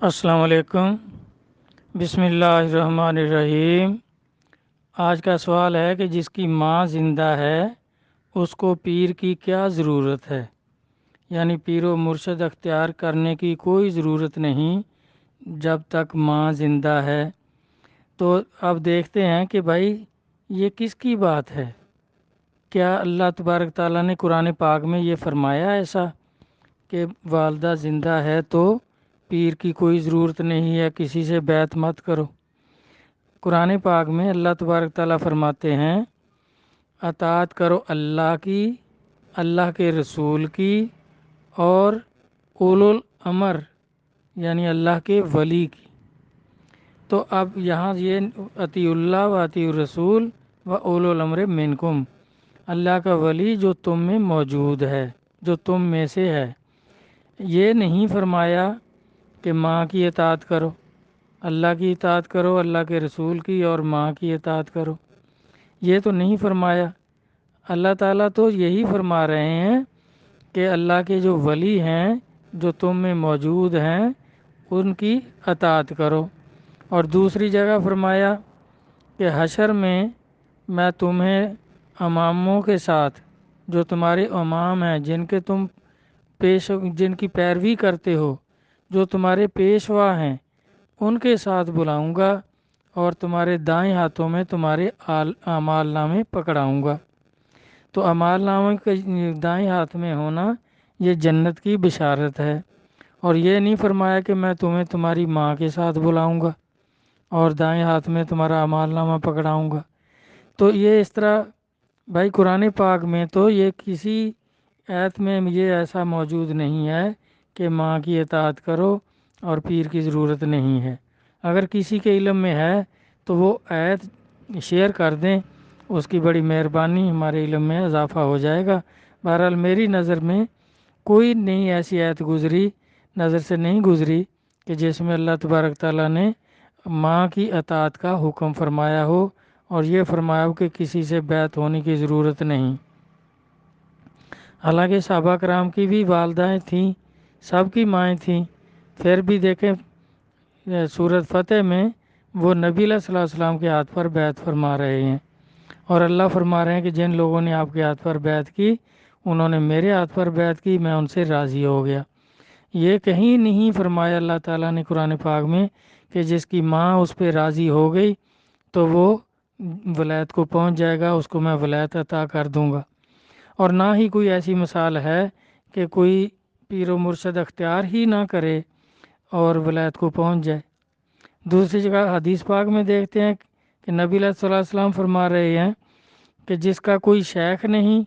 السلام علیکم۔ بسم اللہ الرحمن الرحیم۔ آج کا سوال ہے کہ جس کی ماں زندہ ہے اس کو پیر کی کیا ضرورت ہے؟ یعنی پیر و مرشد اختیار کرنے کی کوئی ضرورت نہیں جب تک ماں زندہ ہے۔ تو اب دیکھتے ہیں کہ بھائی یہ کس کی بات ہے؟ کیا اللہ تبارک تعالیٰ نے قرآن پاک میں یہ فرمایا ایسا کہ والدہ زندہ ہے تو پیر کی کوئی ضرورت نہیں ہے، کسی سے بیعت مت کرو؟ قرآن پاک میں اللہ تبارک تعالیٰ فرماتے ہیں اطاعت کرو اللہ کی، اللہ کے رسول کی اور اولو الامر یعنی اللہ کے ولی کی۔ تو اب یہاں یہ اطیع اللہ و اطیع الرسول و اولو الامر منکم، اللہ کا ولی جو تم میں موجود ہے، جو تم میں سے ہے۔ یہ نہیں فرمایا کہ ماں کی اطاعت کرو، اللہ کی اطاعت کرو، اللہ کے رسول کی اور ماں کی اطاعت کرو، یہ تو نہیں فرمایا۔ اللہ تعالیٰ تو یہی فرما رہے ہیں کہ اللہ کے جو ولی ہیں جو تم میں موجود ہیں ان کی اطاعت کرو۔ اور دوسری جگہ فرمایا کہ حشر میں تمہیں اماموں کے ساتھ، جو تمہارے امام ہیں جن کی پیروی کرتے ہو، جو تمہارے پیشوا ہیں، ان کے ساتھ بلاؤں گا اور تمہارے دائیں ہاتھوں میں تمہارے اعمال نامے پکڑاؤں گا۔ تو اعمال نامے کے دائیں ہاتھ میں ہونا یہ جنت کی بشارت ہے۔ اور یہ نہیں فرمایا کہ میں تمہیں تمہاری ماں کے ساتھ بلاؤں گا اور دائیں ہاتھ میں تمہارا اعمال نامہ پکڑاؤں گا۔ تو یہ اس طرح بھائی قرآن پاک میں تو یہ کسی آیت میں یہ ایسا موجود نہیں ہے کہ ماں کی اطاعت کرو اور پیر کی ضرورت نہیں ہے۔ اگر کسی کے علم میں ہے تو وہ آیت شیئر کر دیں، اس کی بڑی مہربانی، ہمارے علم میں اضافہ ہو جائے گا۔ بہرحال میری نظر میں کوئی نہیں ایسی آیت نظر سے نہیں گزری کہ جس میں اللہ تبارک تعالیٰ نے ماں کی اطاعت کا حکم فرمایا ہو اور یہ فرمایا ہو کہ کسی سے بیعت ہونے کی ضرورت نہیں۔ حالانکہ صحابہ کرام کی بھی والدائیں تھیں، سب کی مائیں تھیں، پھر بھی دیکھیں سورۃ فتح میں وہ نبی صلی اللہ علیہ وسلم کے ہاتھ پر بیعت فرما رہے ہیں، اور اللہ فرما رہے ہیں کہ جن لوگوں نے آپ کے ہاتھ پر بیعت کی انہوں نے میرے ہاتھ پر بیعت کی، میں ان سے راضی ہو گیا۔ یہ کہیں نہیں فرمایا اللہ تعالیٰ نے قرآن پاک میں کہ جس کی ماں اس پہ راضی ہو گئی تو وہ ولایت کو پہنچ جائے گا، اس کو میں ولایت عطا کر دوں گا۔ اور نہ ہی کوئی ایسی مثال ہے کہ کوئی پیر و مرشد اختیار ہی نہ کرے اور ولایت کو پہنچ جائے۔ دوسری جگہ حدیث پاک میں دیکھتے ہیں کہ نبی صلی اللہ علیہ وسلم فرما رہے ہیں کہ جس کا کوئی شیخ نہیں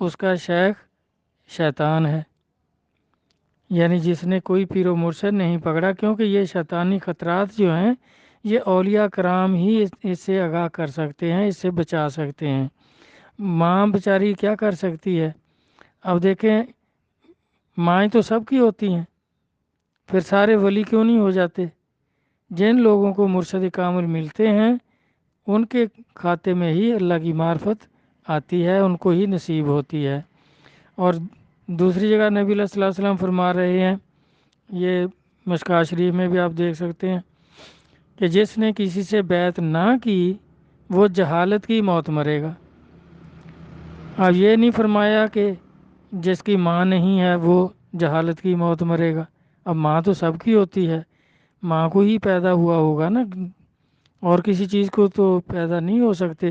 اس کا شیخ شیطان ہے، یعنی جس نے کوئی پیر و مرشد نہیں پکڑا، کیونکہ یہ شیطانی خطرات جو ہیں یہ اولیاء کرام ہی اس سے آگاہ کر سکتے ہیں، اس سے بچا سکتے ہیں۔ ماں بیچاری کیا کر سکتی ہے؟ اب دیکھیں مائیں تو سب کی ہوتی ہیں، پھر سارے ولی کیوں نہیں ہو جاتے؟ جن لوگوں کو مرشد کامل ملتے ہیں ان کے کھاتے میں ہی اللہ کی معرفت آتی ہے، ان کو ہی نصیب ہوتی ہے۔ اور دوسری جگہ نبی صلی اللہ علیہ وسلم فرما رہے ہیں، یہ مشکوٰۃ شریف میں بھی آپ دیکھ سکتے ہیں کہ جس نے کسی سے بیعت نہ کی وہ جہالت کی موت مرے گا۔ اب یہ نہیں فرمایا کہ جس کی ماں نہیں ہے وہ جہالت کی موت مرے گا۔ اب ماں تو سب کی ہوتی ہے، ماں کو ہی پیدا ہوا ہوگا نا، اور کسی چیز کو تو پیدا نہیں ہو سکتے۔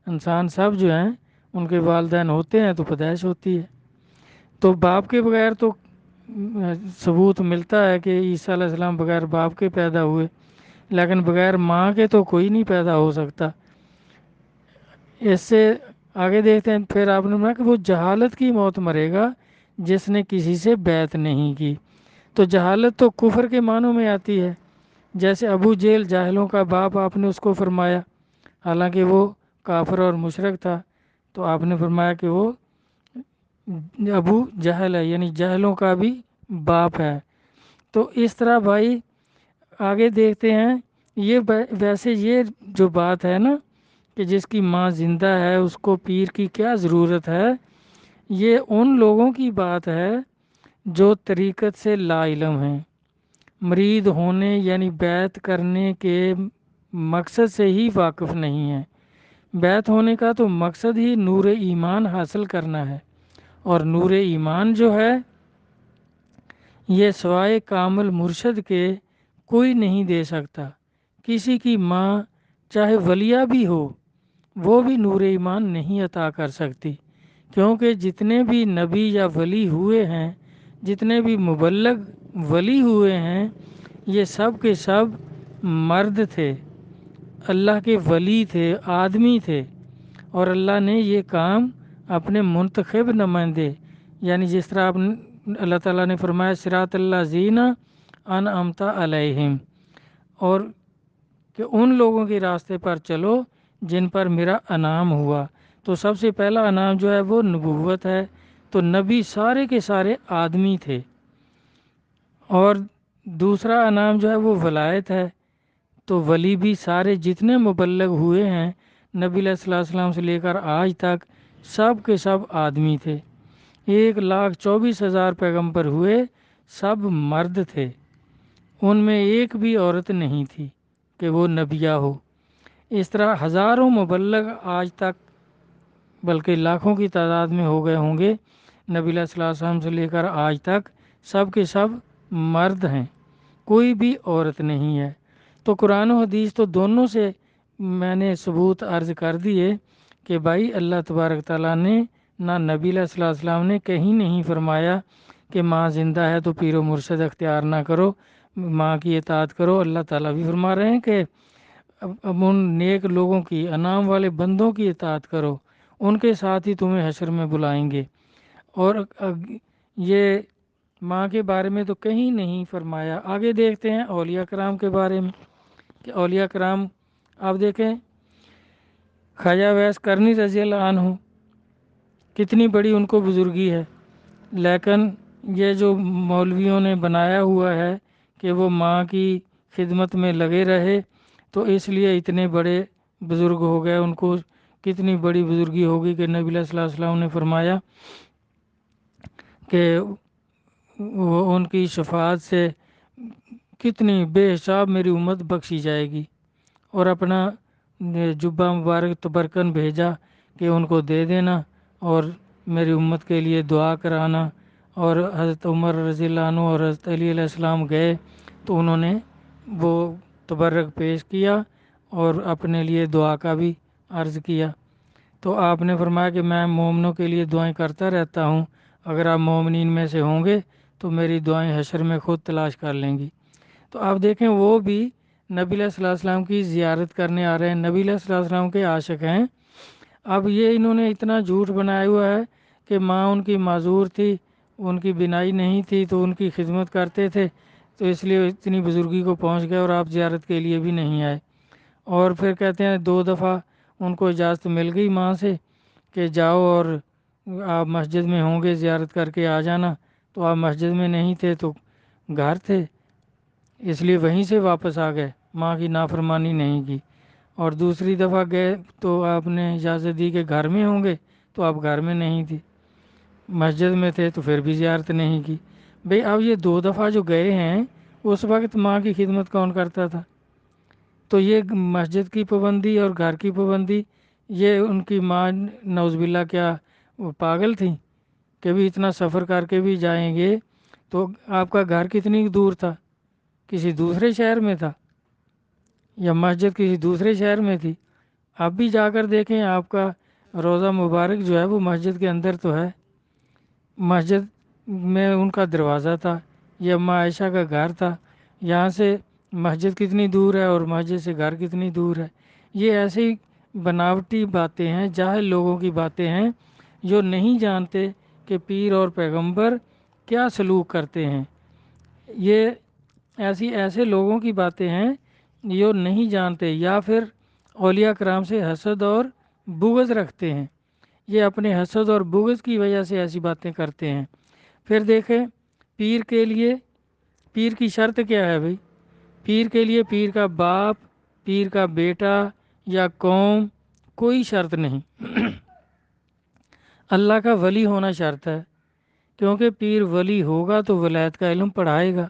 انسان سب جو ہیں ان کے والدین ہوتے ہیں تو پیدائش ہوتی ہے۔ تو باپ کے بغیر تو ثبوت ملتا ہے کہ عیسیٰ علیہ السلام بغیر باپ کے پیدا ہوئے، لیکن بغیر ماں کے تو کوئی نہیں پیدا ہو سکتا۔ اس سے آگے دیکھتے ہیں، پھر آپ نے بولا کہ وہ جہالت کی موت مرے گا جس نے کسی سے بیعت نہیں کی۔ تو جہالت تو کفر کے معنوں میں آتی ہے، جیسے ابو جہل جاہلوں کا باپ آپ نے اس کو فرمایا، حالانکہ وہ کافر اور مشرک تھا، تو آپ نے فرمایا کہ وہ ابو جہل ہے، یعنی جہلوں کا بھی باپ ہے۔ تو اس طرح بھائی آگے دیکھتے ہیں، یہ ویسے یہ جو بات ہے نا کہ جس کی ماں زندہ ہے اس کو پیر کی کیا ضرورت ہے، یہ ان لوگوں کی بات ہے جو طریقت سے لا علم ہیں، مرید ہونے یعنی بیعت کرنے کے مقصد سے ہی واقف نہیں ہیں۔ بیعت ہونے کا تو مقصد ہی نور ایمان حاصل کرنا ہے، اور نور ایمان جو ہے یہ سوائے کامل مرشد کے کوئی نہیں دے سکتا۔ کسی کی ماں چاہے ولیہ بھی ہو وہ بھی نور ایمان نہیں عطا کر سکتی، کیونکہ جتنے بھی نبی یا ولی ہوئے ہیں، جتنے بھی مبلغ ولی ہوئے ہیں، یہ سب کے سب مرد تھے، اللہ کے ولی تھے، آدمی تھے، اور اللہ نے یہ کام اپنے منتخب نمائندے، یعنی جس طرح اللہ تعالیٰ نے فرمایا صراط اللہ زینہ انعمت علیہم، اور کہ ان لوگوں کے راستے پر چلو جن پر میرا انعام ہوا۔ تو سب سے پہلا انعام جو ہے وہ نبوت ہے، تو نبی سارے کے سارے آدمی تھے، اور دوسرا انعام جو ہے وہ ولایت ہے، تو ولی بھی سارے جتنے مبلغ ہوئے ہیں نبی علیہ الصلوۃ والسلام سے لے کر آج تک سب کے سب آدمی تھے۔ 1,24,000 پیغمبر ہوئے، سب مرد تھے، ان میں ایک بھی عورت نہیں تھی کہ وہ نبیہ ہو۔ اس طرح ہزاروں مبلغ آج تک، بلکہ لاکھوں کی تعداد میں ہو گئے ہوں گے، نبی علیہ الصلوۃ والسلام سے لے کر آج تک سب کے سب مرد ہیں، کوئی بھی عورت نہیں ہے۔ تو قرآن و حدیث تو دونوں سے میں نے ثبوت عرض کر دیے کہ بھائی اللہ تبارک تعالیٰ نے نہ نبی علیہ الصلوۃ والسلام نے کہیں نہیں فرمایا کہ ماں زندہ ہے تو پیر و مرشد اختیار نہ کرو، ماں کی اطاعت کرو۔ اللہ تعالیٰ بھی فرما رہے ہیں کہ اب ان نیک لوگوں کی، انعام والے بندوں کی اطاعت کرو، ان کے ساتھ ہی تمہیں حشر میں بلائیں گے۔ اور یہ ماں کے بارے میں تو کہیں نہیں فرمایا۔ آگے دیکھتے ہیں اولیاء کرام کے بارے میں کہ اولیاء کرام آپ دیکھیں خواجہ ویس کرنی رضی اللہ عنہ کتنی بڑی ان کو بزرگی ہے، لیکن یہ جو مولویوں نے بنایا ہوا ہے کہ وہ ماں کی خدمت میں لگے رہے تو اس لیے اتنے بڑے بزرگ ہو گئے، ان کو کتنی بڑی بزرگی ہوگی کہ نبی علیہ الصلوۃ والسلام نے فرمایا کہ وہ ان کی شفاعت سے کتنی بے حساب میری امت بخشی جائے گی، اور اپنا جبہ مبارک تبرکن بھیجا کہ ان کو دے دینا اور میری امت کے لیے دعا کرانا۔ اور حضرت عمر رضی اللہ عنہ اور حضرت علی علیہ السلام گئے تو انہوں نے وہ تبرک پیش کیا اور اپنے لیے دعا کا بھی عرض کیا۔ تو آپ نے فرمایا کہ میں مومنوں کے لیے دعائیں کرتا رہتا ہوں، اگر آپ مومنین میں سے ہوں گے تو میری دعائیں حشر میں خود تلاش کر لیں گی۔ تو آپ دیکھیں وہ بھی نبی علیہ الصلوۃ والسلام کی زیارت کرنے آ رہے ہیں، نبی علیہ الصلوۃ والسلام کے عاشق ہیں۔ اب یہ انہوں نے اتنا جھوٹ بنایا ہوا ہے کہ ماں ان کی معذور تھی، ان کی بینائی نہیں تھی تو ان کی خدمت کرتے تھے، تو اس لیے اتنی بزرگی کو پہنچ گئے اور آپ زیارت کے لیے بھی نہیں آئے۔ اور پھر کہتے ہیں 2 دفعہ ان کو اجازت مل گئی ماں سے کہ جاؤ اور آپ مسجد میں ہوں گے زیارت کر کے آ جانا، تو آپ مسجد میں نہیں تھے تو گھر تھے، اس لیے وہیں سے واپس آ گئے، ماں کی نافرمانی نہیں کی۔ اور دوسری دفعہ گئے تو آپ نے اجازت دی کہ گھر میں ہوں گے، تو آپ گھر میں نہیں تھی، مسجد میں تھے تو پھر بھی زیارت نہیں کی۔ بھئی اب یہ 2 دفعہ جو گئے ہیں اس وقت ماں کی خدمت کون کرتا تھا؟ تو یہ مسجد کی پابندی اور گھر کی پابندی، یہ ان کی ماں نعوذ باللہ کیا وہ پاگل تھیں کہ بھی اتنا سفر کر کے بھی جائیں گے؟ تو آپ کا گھر کتنی دور تھا؟ کسی دوسرے شہر میں تھا یا مسجد کسی دوسرے شہر میں تھی؟ اب بھی جا کر دیکھیں، آپ کا روضہ مبارک جو ہے وہ مسجد کے اندر تو ہے، مسجد میں ان کا دروازہ تھا، یہ اماں عائشہ کا گھر تھا، یہاں سے مسجد کتنی دور ہے اور مسجد سے گھر کتنی دور ہے؟ یہ ایسی بناوٹی باتیں ہیں، جاہل لوگوں کی باتیں ہیں جو نہیں جانتے کہ پیر اور پیغمبر کیا سلوک کرتے ہیں۔ یہ ایسے لوگوں کی باتیں ہیں جو نہیں جانتے یا پھر اولیاء کرام سے حسد اور بغض رکھتے ہیں، یہ اپنے حسد اور بغض کی وجہ سے ایسی باتیں کرتے ہیں۔ پھر دیکھیں پیر کے لیے، پیر کی شرط کیا ہے بھائی؟ پیر کے لیے پیر کا باپ، پیر کا بیٹا یا قوم کوئی شرط نہیں، اللہ کا ولی ہونا شرط ہے، کیونکہ پیر ولی ہوگا تو ولایت کا علم پڑھائے گا۔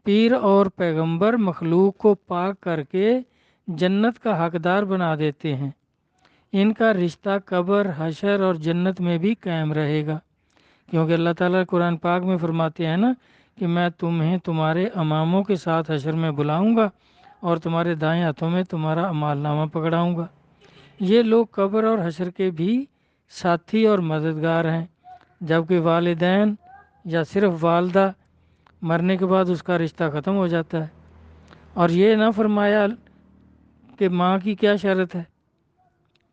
پیر اور پیغمبر مخلوق کو پاک کر کے جنت کا حقدار بنا دیتے ہیں۔ ان کا رشتہ قبر، حشر اور جنت میں بھی قائم رہے گا، کیونکہ اللہ تعالیٰ قرآن پاک میں فرماتے ہیں نا کہ میں تمہیں تمہارے اماموں کے ساتھ حشر میں بلاؤں گا اور تمہارے دائیں ہاتھوں میں تمہارا اعمال نامہ پکڑاؤں گا۔ یہ لوگ قبر اور حشر کے بھی ساتھی اور مددگار ہیں، جبکہ والدین یا صرف والدہ مرنے کے بعد اس کا رشتہ ختم ہو جاتا ہے۔ اور یہ نہ فرمایا کہ ماں کی کیا شرط ہے۔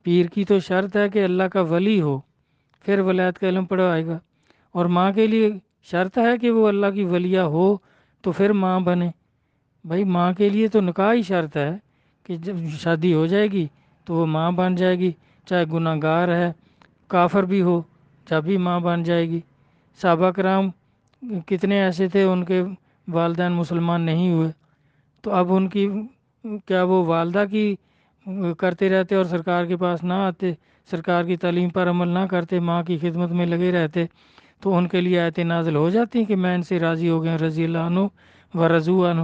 پیر کی تو شرط ہے کہ اللہ کا ولی ہو، پھر ولایت کا علم پڑھوائے گا، اور ماں کے لیے شرط ہے کہ وہ اللہ کی ولیہ ہو تو پھر ماں بنے۔ بھائی ماں کے لیے تو نکاح ہی شرط ہے کہ جب شادی ہو جائے گی تو وہ ماں بن جائے گی، چاہے گناہ گار ہے، کافر بھی ہو، جب بھی ماں بن جائے گی۔ صحابہ کرام کتنے ایسے تھے ان کے والدین مسلمان نہیں ہوئے، تو اب ان کی کیا وہ والدہ کی کرتے رہتے اور سرکار کے پاس نہ آتے، سرکار کی تعلیم پر عمل نہ کرتے، ماں کی خدمت میں لگے رہتے، تو ان کے لیے آیتیں نازل ہو جاتی ہیں کہ میں ان سے راضی ہو گیا، رضی اللہ عنہ و رضو عنہ۔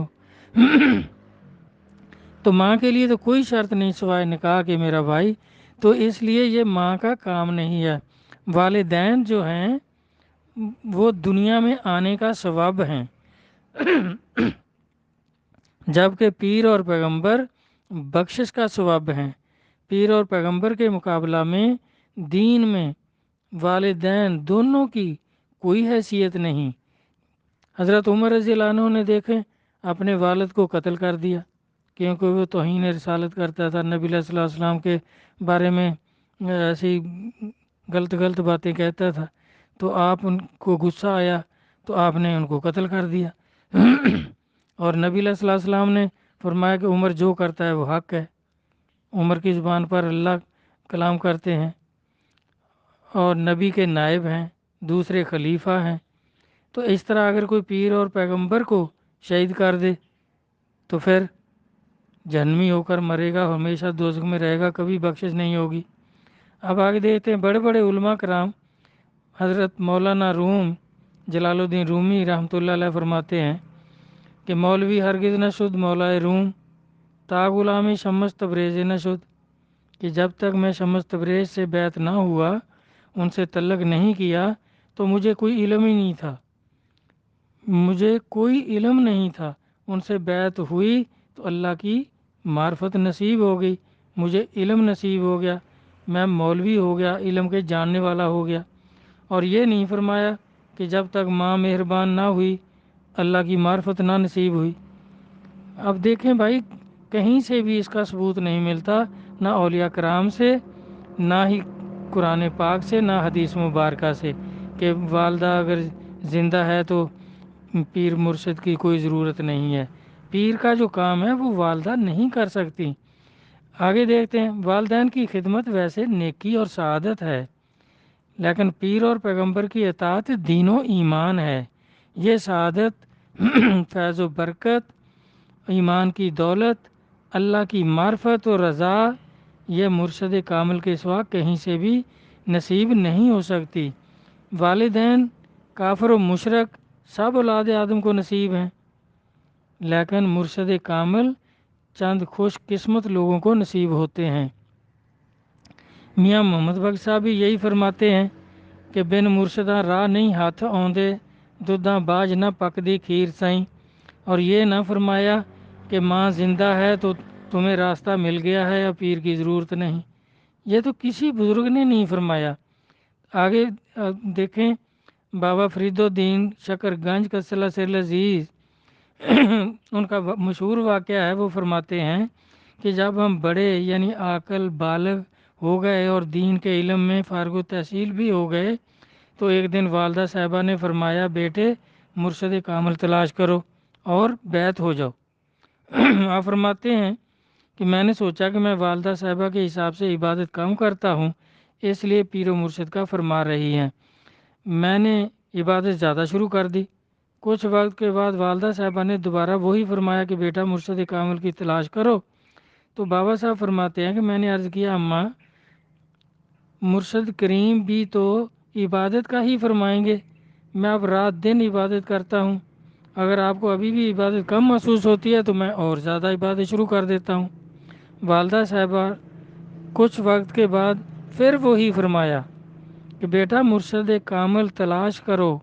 تو ماں کے لیے تو کوئی شرط نہیں سوائے نکاح کے میرا بھائی، تو اس لیے یہ ماں کا کام نہیں ہے۔ والدین جو ہیں وہ دنیا میں آنے کا سبب ہیں، جبکہ پیر اور پیغمبر بخشش کا سبب ہیں۔ پیر اور پیغمبر کے مقابلہ میں دین میں والدین دونوں کی کوئی حیثیت نہیں۔ حضرت عمر رضی اللہ عنہ نے دیکھیں اپنے والد کو قتل کر دیا، کیونکہ وہ توہین رسالت کرتا تھا، نبی علیہ الصلوۃ والسلام کے بارے میں ایسی غلط باتیں کہتا تھا، تو آپ ان کو غصہ آیا تو آپ نے ان کو قتل کر دیا۔ اور نبی علیہ الصلوۃ والسلام نے فرمایا کہ عمر جو کرتا ہے وہ حق ہے، عمر کی زبان پر اللہ کلام کرتے ہیں اور نبی کے نائب ہیں، دوسرے خلیفہ ہیں۔ تو اس طرح اگر کوئی پیر اور پیغمبر کو شہید کر دے تو پھر جہنمی ہو کر مرے گا، ہمیشہ دوزخ میں رہے گا، کبھی بخشش نہیں ہوگی۔ اب آگے دیکھتے ہیں بڑے بڑے علماء کرام، حضرت مولانا روم جلال الدین رومی رحمۃ اللہ علیہ فرماتے ہیں کہ مولوی ہرگز نہ شد مولائے روم تا غلامی شمس تبریز نہ شد، کہ جب تک میں شمس تبریز سے بیعت نہ ہوا، ان سے تعلق نہیں کیا، تو مجھے کوئی علم ہی نہیں تھا، مجھے کوئی علم نہیں تھا۔ ان سے بیعت ہوئی تو اللہ کی معرفت نصیب ہو گئی، مجھے علم نصیب ہو گیا، میں مولوی ہو گیا، علم کے جاننے والا ہو گیا۔ اور یہ نہیں فرمایا کہ جب تک ماں مہربان نہ ہوئی اللہ کی معرفت نہ نصیب ہوئی۔ اب دیکھیں بھائی کہیں سے بھی اس کا ثبوت نہیں ملتا، نہ اولیاء کرام سے، نہ ہی قرآن پاک سے، نہ حدیث مبارکہ سے، کہ والدہ اگر زندہ ہے تو پیر مرشد کی کوئی ضرورت نہیں ہے۔ پیر کا جو کام ہے وہ والدہ نہیں کر سکتی۔ آگے دیکھتے ہیں، والدین کی خدمت ویسے نیکی اور سعادت ہے، لیکن پیر اور پیغمبر کی اطاعت دین و ایمان ہے۔ یہ سعادت، فیض و برکت، ایمان کی دولت، اللہ کی معرفت و رضا، یہ مرشد کامل کے سوا کہیں سے بھی نصیب نہیں ہو سکتی۔ والدین کافر و مشرک سب اولاد آدم کو نصیب ہیں، لیکن مرشد کامل چند خوش قسمت لوگوں کو نصیب ہوتے ہیں۔ میاں محمد بخش صاحب بھی یہی فرماتے ہیں کہ بن مرشداں راہ نہیں ہاتھ آوندے، دودھاں باج نہ پکدی کھیر سائیں۔ اور یہ نہ فرمایا کہ ماں زندہ ہے تو تمہیں راستہ مل گیا ہے، اب پیر کی ضرورت نہیں، یہ تو کسی بزرگ نے نہیں فرمایا۔ آگے دیکھیں بابا فرید الدین شکر گنج قدس سر عزیز ان کا مشہور واقعہ ہے، وہ فرماتے ہیں کہ جب ہم بڑے یعنی عاقل بالغ ہو گئے اور دین کے علم میں فارغ التحصیل بھی ہو گئے، تو ایک دن والدہ صاحبہ نے فرمایا بیٹے مرشد کامل تلاش کرو اور بیعت ہو جاؤ۔ آپ فرماتے ہیں کہ میں نے سوچا کہ میں والدہ صاحبہ کے حساب سے عبادت کم کرتا ہوں، اس لیے پیر و مرشد کا فرما رہی ہیں، میں نے عبادت زیادہ شروع کر دی۔ کچھ وقت کے بعد والدہ صاحبہ نے دوبارہ وہی فرمایا کہ بیٹا مرشد کامل کی تلاش کرو، تو بابا صاحب فرماتے ہیں کہ میں نے عرض کیا اماں مرشد کریم بھی تو عبادت کا ہی فرمائیں گے، میں اب رات دن عبادت کرتا ہوں، اگر آپ کو ابھی بھی عبادت کم محسوس ہوتی ہے تو میں اور زیادہ عبادت شروع کر دیتا ہوں۔ والدہ صاحبہ کچھ وقت کے بعد پھر وہی فرمایا کہ بیٹا مرشد کامل تلاش کرو،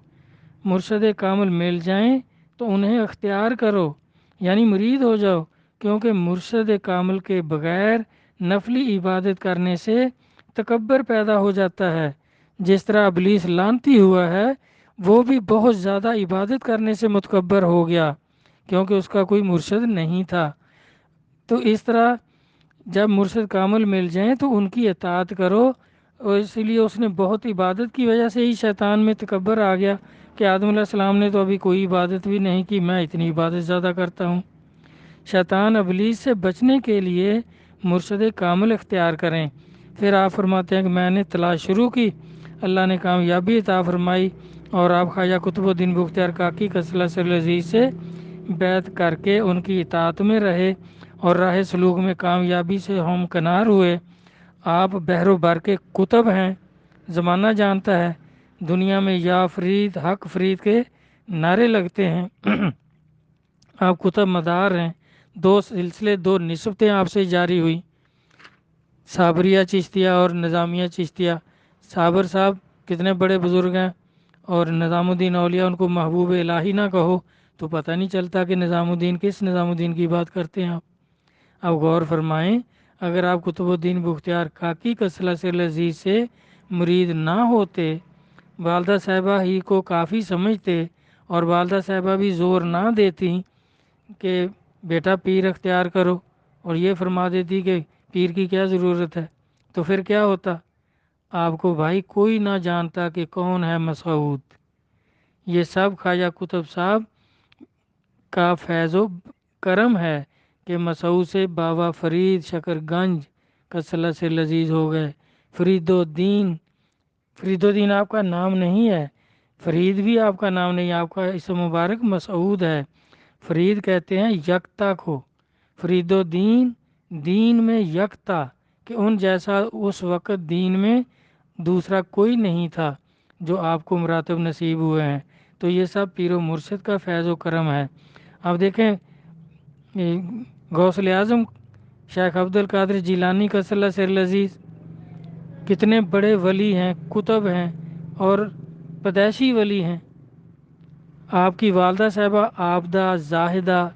مرشد کامل مل جائیں تو انہیں اختیار کرو، یعنی مرید ہو جاؤ، کیونکہ مرشد کامل کے بغیر نفلی عبادت کرنے سے تکبر پیدا ہو جاتا ہے۔ جس طرح ابلیس لعنتی ہوا ہے، وہ بھی بہت زیادہ عبادت کرنے سے متکبر ہو گیا کیونکہ اس کا کوئی مرشد نہیں تھا۔ تو اس طرح جب مرشد کامل مل جائیں تو ان کی اطاعت کرو، اور اسی لیے اس نے بہت عبادت کی وجہ سے ہی شیطان میں تکبر آ گیا کہ آدم علیہ السلام نے تو ابھی کوئی عبادت بھی نہیں کی، میں اتنی عبادت زیادہ کرتا ہوں۔ شیطان ابلیس سے بچنے کے لیے مرشد کامل اختیار کریں۔ پھر آپ فرماتے ہیں کہ میں نے تلاش شروع کی، اللہ نے کامیابی عطا فرمائی، اور آپ خواجہ قطب الدین بختیار کاکی کسلا سر عزیز سے بیعت کر کے ان کی اطاعت میں رہے اور راہ سلوک میں کامیابی سے ہمکنار ہوئے۔ آپ بحر و بر کے کتب ہیں، زمانہ جانتا ہے، دنیا میں یا فرید حق فرید کے نعرے لگتے ہیں۔ آپ کتب مدار ہیں، 2 سلسلے 2 نسبتیں آپ سے جاری ہوئی، صابریہ چشتیہ اور نظامیہ چشتیہ۔ صابر صاحب کتنے بڑے بزرگ ہیں، اور نظام الدین اولیاء ان کو محبوب الہی نہ کہو تو پتہ نہیں چلتا کہ نظام الدین کس نظام الدین کی بات کرتے ہیں آپ۔ اب غور فرمائیں، اگر آپ قطب الدین بختیار کاکی کسلا سر عزیز سے مرید نہ ہوتے، والدہ صاحبہ ہی کو کافی سمجھتے اور والدہ صاحبہ بھی زور نہ دیتی کہ بیٹا پیر اختیار کرو، اور یہ فرما دیتی کہ پیر کی کیا ضرورت ہے، تو پھر کیا ہوتا؟ آپ کو بھائی کوئی نہ جانتا کہ کون ہے مسعود۔ یہ سب خواجہ قطب صاحب کا فیض و کرم ہے کہ مسعود سے بابا فرید شکر گنج کسلا سے لذیذ ہو گئے۔ فرید الدین آپ کا نام نہیں ہے، فرید بھی آپ کا نام نہیں، آپ کا اسم مبارک مسعود ہے۔ فرید کہتے ہیں یکتا کو، فرید الدین دین میں یکتا، کہ ان جیسا اس وقت دین میں دوسرا کوئی نہیں تھا جو آپ کو مراتب نصیب ہوئے ہیں۔ تو یہ سب پیر و مرشد کا فیض و کرم ہے۔ اب دیکھیں غوث اعظم شیخ عبد القادر جیلانی کسلا سر العزیز کتنے بڑے ولی ہیں، کتب ہیں اور پیدائشی ولی ہیں۔ آپ کی والدہ صاحبہ عابدہ زاہدہ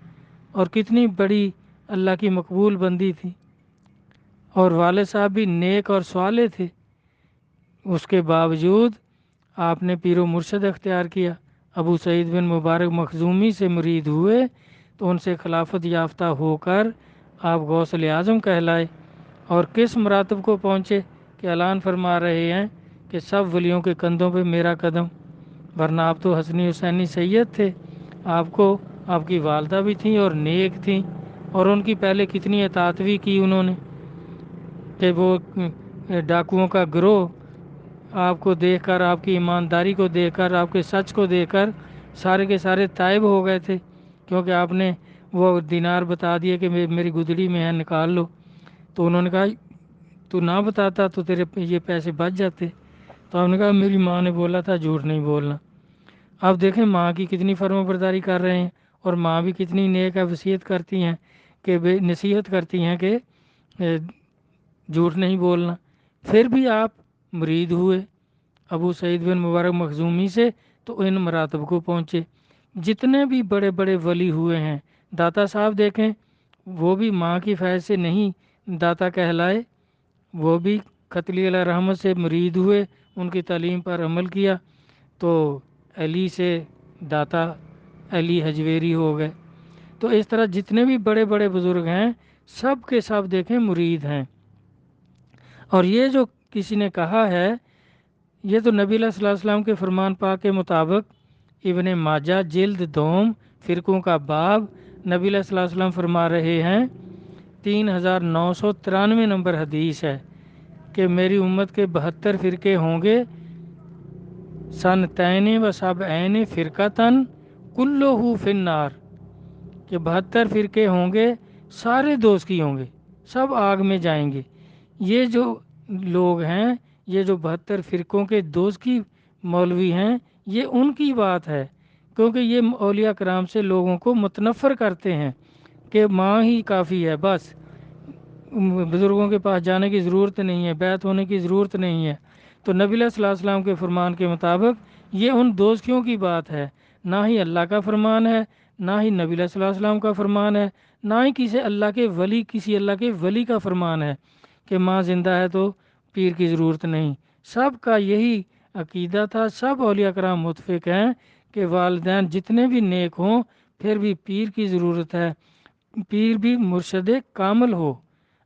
اور کتنی بڑی اللہ کی مقبول بندی تھی، اور والد صاحب بھی نیک اور صالح تھے۔ اس کے باوجود آپ نے پیر و مرشد اختیار کیا۔ ابو سعید بن مبارک مخزومی سے مرید ہوئے تو ان سے خلافت یافتہ ہو کر آپ غوث اعظم کہلائے، اور کس مراتب کو پہنچے کہ اعلان فرما رہے ہیں کہ سب ولیوں کے کندھوں پہ میرا قدم، ورنہ آپ تو حسنی حسینی سید تھے۔ آپ کو آپ کی والدہ بھی تھیں اور نیک تھیں، اور ان کی پہلے کتنی اطاعت بھی کی انہوں نے کہ وہ ڈاکوؤں کا گروہ آپ کو دیکھ کر، آپ کی ایمانداری کو دیکھ کر، آپ کے سچ کو دیکھ کر سارے کے سارے تائب ہو گئے تھے، کیونکہ آپ نے وہ دینار بتا دیے کہ میری گدڑی میں ہے نکال لو، تو انہوں نے کہا تو نہ بتاتا تو تیرے یہ پیسے بچ جاتے۔ تو آپ نے کہا میری ماں نے بولا تھا جھوٹ نہیں بولنا۔ اب دیکھیں ماں کی کتنی فرما برداری کر رہے ہیں، اور ماں بھی کتنی نیک ہے، وصیت کرتی ہیں کہ نصیحت کرتی ہیں کہ جھوٹ نہیں بولنا۔ پھر بھی آپ مرید ہوئے ابو سعید بن مبارک مخزومی سے تو ان مراتب کو پہنچے۔ جتنے بھی بڑے بڑے ولی ہوئے ہیں، داتا صاحب دیکھیں، وہ بھی ماں کی فیض سے نہیں داتا کہلائے، وہ بھی قتلی علیہ رحمت سے مرید ہوئے، ان کی تعلیم پر عمل کیا تو علی سے داتا علی حجویری ہو گئے۔ تو اس طرح جتنے بھی بڑے بڑے بزرگ ہیں سب کے سب دیکھیں مرید ہیں۔ اور یہ جو کسی نے کہا ہے، یہ تو نبی علیہ الصلوۃ والسلام کے فرمان پاک کے مطابق ابن ماجہ جلد دوم فرقوں کا باب، نبی علیہ الصلوۃ والسلام فرما رہے ہیں 3993 نمبر حدیث ہے کہ میری امت کے 72 فرقے ہوں گے، سنتین و سبعین فرقتن کلہ فی النار، کہ 72 فرقے ہوں گے، سارے دوزخی ہوں گے، سب آگ میں جائیں گے۔ یہ جو لوگ ہیں، یہ جو 72 فرقوں کے دوزخی مولوی ہیں، یہ ان کی بات ہے کیونکہ یہ اولیاء کرام سے لوگوں کو متنفر کرتے ہیں کہ ماں ہی کافی ہے، بس بزرگوں کے پاس جانے کی ضرورت نہیں ہے، بیعت ہونے کی ضرورت نہیں ہے۔ تو نبی علیہ الصلوۃ والسلام کے فرمان کے مطابق یہ ان دوستیوں کی بات ہے، نہ ہی اللہ کا فرمان ہے، نہ ہی نبی علیہ الصلوۃ والسلام کا فرمان ہے، نہ ہی کسی اللہ کے ولی کا فرمان ہے کہ ماں زندہ ہے تو پیر کی ضرورت نہیں۔ سب کا یہی عقیدہ تھا، سب اولیاء کرام متفق ہیں کہ والدین جتنے بھی نیک ہوں پھر بھی پیر کی ضرورت ہے، پیر بھی مرشد کامل ہو،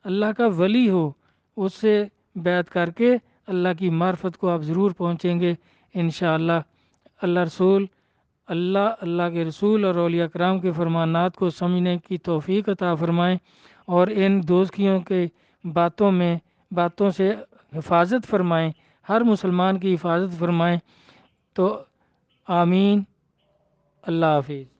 اللہ کا ولی ہو، اس سے بیعت کر کے اللہ کی معرفت کو آپ ضرور پہنچیں گے انشاءاللہ۔ اللہ کے رسول اور اولیاء کرام کے فرمانات کو سمجھنے کی توفیق عطا فرمائیں، اور ان دوستیوں کے باتوں سے حفاظت فرمائیں، ہر مسلمان کی حفاظت فرمائیں۔ تو آمین۔ اللہ حافظ۔